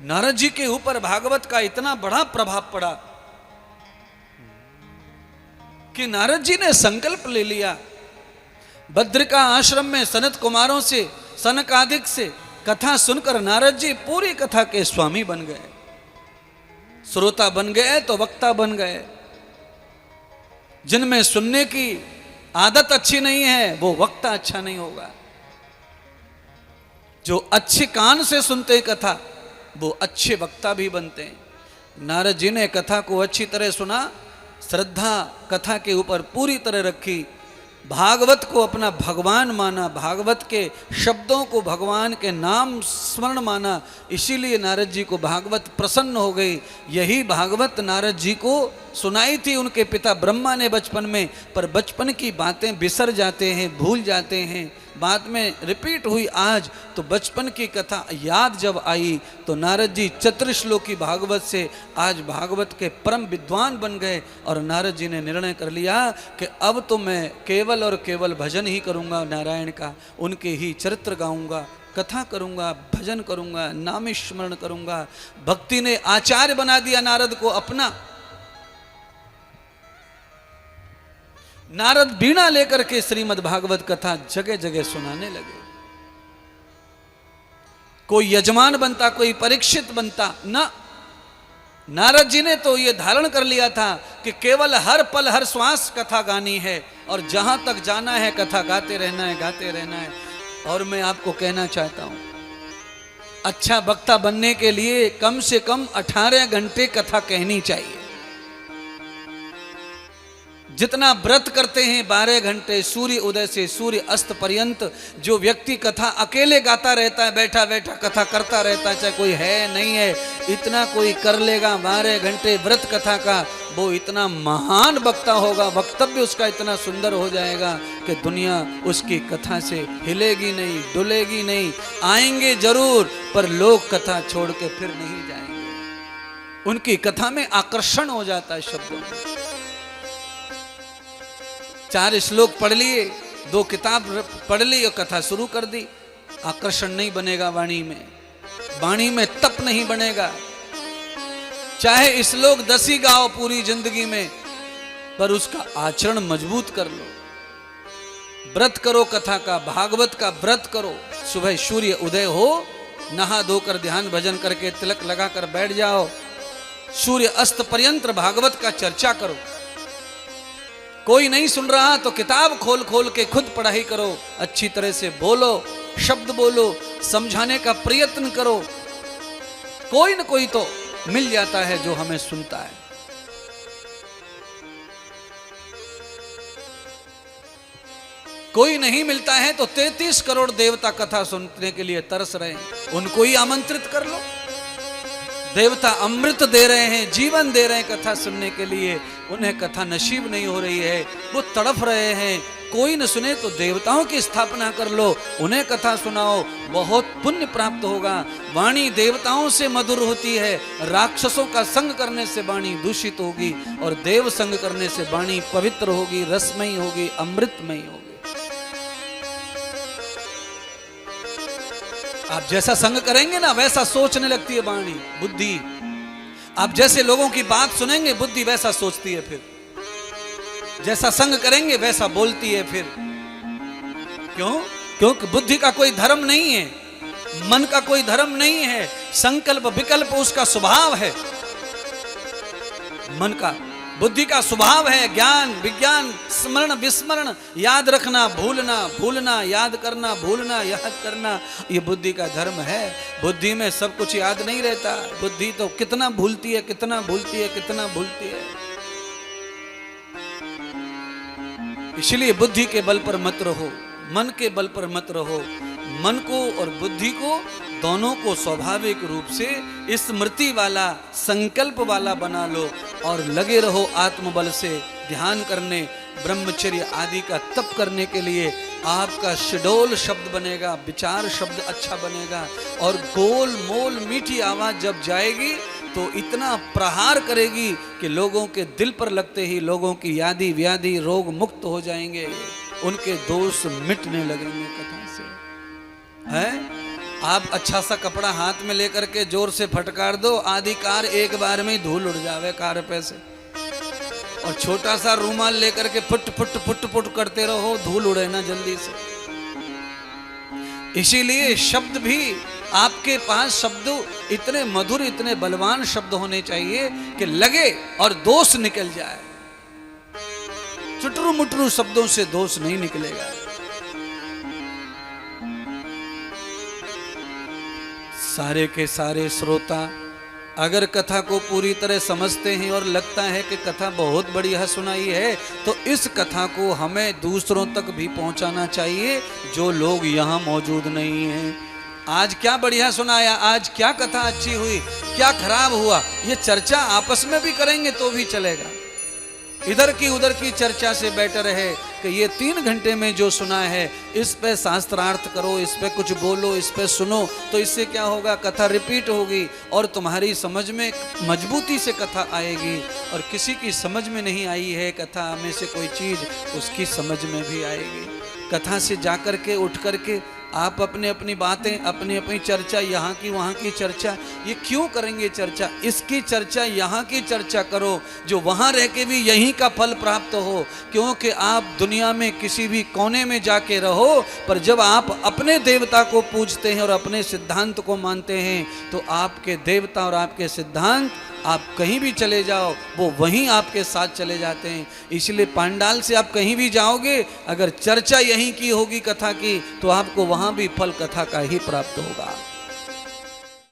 नारद जी के ऊपर भागवत का इतना बड़ा प्रभाव पड़ा कि नारद जी ने संकल्प ले लिया। बद्रिका आश्रम में सनत कुमारों से, सनकादिक से कथा सुनकर नारद जी पूरी कथा के स्वामी बन गए। श्रोता बन गए तो वक्ता बन गए। जिनमें सुनने की आदत अच्छी नहीं है वो वक्ता अच्छा नहीं होगा। जो अच्छे कान से सुनते कथा वो अच्छे वक्ता भी बनते हैं। नारद जी ने कथा को अच्छी तरह सुना, श्रद्धा कथा के ऊपर पूरी तरह रखी, भागवत को अपना भगवान माना, भागवत के शब्दों को भगवान के नाम स्मरण माना। इसीलिए नारद जी को भागवत प्रसन्न हो गई। यही भागवत नारद जी को सुनाई थी उनके पिता ब्रह्मा ने बचपन में, पर बचपन की बातें बिसर जाते हैं, भूल जाते हैं। बाद में रिपीट हुई आज, तो बचपन की कथा याद जब आई तो नारद जी चतुर्श्लोकी भागवत से आज भागवत के परम विद्वान बन गए। और नारद जी ने निर्णय कर लिया कि अब तो मैं केवल और केवल भजन ही करूँगा नारायण का, उनके ही चरित्र गाऊंगा, कथा करूँगा, भजन करूँगा, नाम स्मरण करूँगा। भक्ति ने आचार्य बना दिया नारद को अपना। नारद बीणा लेकर के श्रीमद् भागवत कथा जगह जगह सुनाने लगे। कोई यजमान बनता, कोई परीक्षित बनता ना, नारद जी ने तो ये धारण कर लिया था कि केवल हर पल हर श्वास कथा गानी है और जहां तक जाना है कथा गाते रहना है, गाते रहना है। और मैं आपको कहना चाहता हूं, अच्छा वक्ता बनने के लिए कम से कम 18 घंटे कथा कहनी चाहिए। जितना व्रत करते हैं 12 घंटे, सूर्य उदय से सूर्य अस्त पर्यंत जो व्यक्ति कथा अकेले गाता रहता है, बैठा बैठा कथा करता रहता है, चाहे कोई है नहीं है, इतना कोई कर लेगा 12 घंटे व्रत कथा का, वो इतना महान वक्ता होगा, वक्तव्य उसका इतना सुंदर हो जाएगा कि दुनिया उसकी कथा से हिलेगी नहीं, डुलेगी नहीं। आएंगे जरूर पर लोग कथा छोड़ के फिर नहीं जाएंगे। उनकी कथा में आकर्षण हो जाता है शब्दों में। 4 श्लोक पढ़ लिए, 2 किताब पढ़ ली और कथा शुरू कर दी। आकर्षण नहीं बनेगा वाणी में, वाणी में तप नहीं बनेगा। चाहे श्लोक 10 ही गाओ पूरी जिंदगी में, पर उसका आचरण मजबूत कर लो। व्रत करो कथा का, भागवत का व्रत करो। सुबह सूर्य उदय हो, नहा धोकर ध्यान भजन करके तिलक लगाकर बैठ जाओ, सूर्य अस्त पर्यंत भागवत का चर्चा करो। कोई नहीं सुन रहा तो किताब खोल खोल के खुद पढ़ाई करो, अच्छी तरह से बोलो, शब्द बोलो, समझाने का प्रयत्न करो। कोई न कोई तो मिल जाता है जो हमें सुनता है। कोई नहीं मिलता है तो 33 करोड़ देवता कथा सुनने के लिए तरस रहे हैं, उनको ही आमंत्रित कर लो। देवता अमृत दे रहे हैं, जीवन दे रहे हैं कथा सुनने के लिए, उन्हें कथा नसीब नहीं हो रही है, वो तड़फ रहे हैं। कोई न सुने तो देवताओं की स्थापना कर लो, उन्हें कथा सुनाओ, बहुत पुण्य प्राप्त होगा। वाणी देवताओं से मधुर होती है, राक्षसों का संग करने से वाणी दूषित होगी और देव संग करने से वाणी पवित्र होगी, रसमयी होगी, अमृतमयी होगी। आप जैसा संग करेंगे ना वैसा सोचने लगती है वाणी, बुद्धि। आप जैसे लोगों की बात सुनेंगे बुद्धि वैसा सोचती है, फिर जैसा संग करेंगे वैसा बोलती है। फिर क्यों? क्योंकि बुद्धि का कोई धर्म नहीं है, मन का कोई धर्म नहीं है, संकल्प विकल्प उसका स्वभाव है। मन का, बुद्धि का स्वभाव है ज्ञान विज्ञान, स्मरण विस्मरण, याद रखना भूलना, भूलना याद करना, भूलना याद करना, ये बुद्धि का धर्म है। बुद्धि में सब कुछ याद नहीं रहता, बुद्धि तो कितना भूलती है, कितना भूलती है, कितना भूलती है। इसलिए बुद्धि के बल पर मत रहो, मन के बल पर मत रहो। मन को और बुद्धि को दोनों को स्वाभाविक रूप से स्मृति वाला, संकल्प वाला बना लो और लगे रहो आत्मबल से ध्यान करने, ब्रह्मचर्य आदि का तप करने के लिए। आपका शेडोल शब्द बनेगा, विचार शब्द अच्छा बनेगा और गोल मोल मीठी आवाज जब जाएगी तो इतना प्रहार करेगी कि लोगों के दिल पर लगते ही लोगों की यादी व्याधि रोग मुक्त हो जाएंगे, उनके दोष मिटने लगेंगे कथा से। है आप अच्छा सा कपड़ा हाथ में लेकर के जोर से फटकार दो, आधी कार एक बार में ही धूल उड़ जावे कार पे से। और छोटा सा रूमाल लेकर के फुट फुट फुट फुट करते रहो, धूल उड़े ना जल्दी से। इसीलिए शब्द भी आपके पास शब्द इतने मधुर, इतने बलवान शब्द होने चाहिए कि लगे और दोष निकल जाए। चुटरू मुटरू शब्दों से दोष नहीं निकलेगा। सारे के सारे श्रोता अगर कथा को पूरी तरह समझते हैं और लगता है कि कथा बहुत बढ़िया सुनाई है, तो इस कथा को हमें दूसरों तक भी पहुंचाना चाहिए जो लोग यहाँ मौजूद नहीं हैं। आज क्या बढ़िया सुनाया, आज क्या कथा अच्छी हुई, क्या खराब हुआ, ये चर्चा आपस में भी करेंगे तो भी चलेगा। इधर की उधर की चर्चा से बेटर है कि ये 3 घंटे में जो सुना है इस पे शास्त्रार्थ करो, इस पे कुछ बोलो, इस पे सुनो। तो इससे क्या होगा, कथा रिपीट होगी और तुम्हारी समझ में मजबूती से कथा आएगी। और किसी की समझ में नहीं आई है कथा में से कोई चीज़, उसकी समझ में भी आएगी। कथा से जाकर के उठ कर के आप अपने अपनी बातें, अपनी अपनी चर्चा, यहाँ की वहाँ की चर्चा, ये क्यों करेंगे चर्चा? इसकी चर्चा, यहाँ की चर्चा करो जो वहाँ रह के भी यहीं का फल प्राप्त हो। क्योंकि आप दुनिया में किसी भी कोने में जाके रहो, पर जब आप अपने देवता को पूजते हैं और अपने सिद्धांत को मानते हैं, तो आपके देवता और आपके सिद्धांत, आप कहीं भी चले जाओ वो वहीं आपके साथ चले जाते हैं। इसलिए पांडाल से आप कहीं भी जाओगे, अगर चर्चा यहीं की होगी कथा की, तो आपको वहाँ भी फल कथा का ही प्राप्त होगा।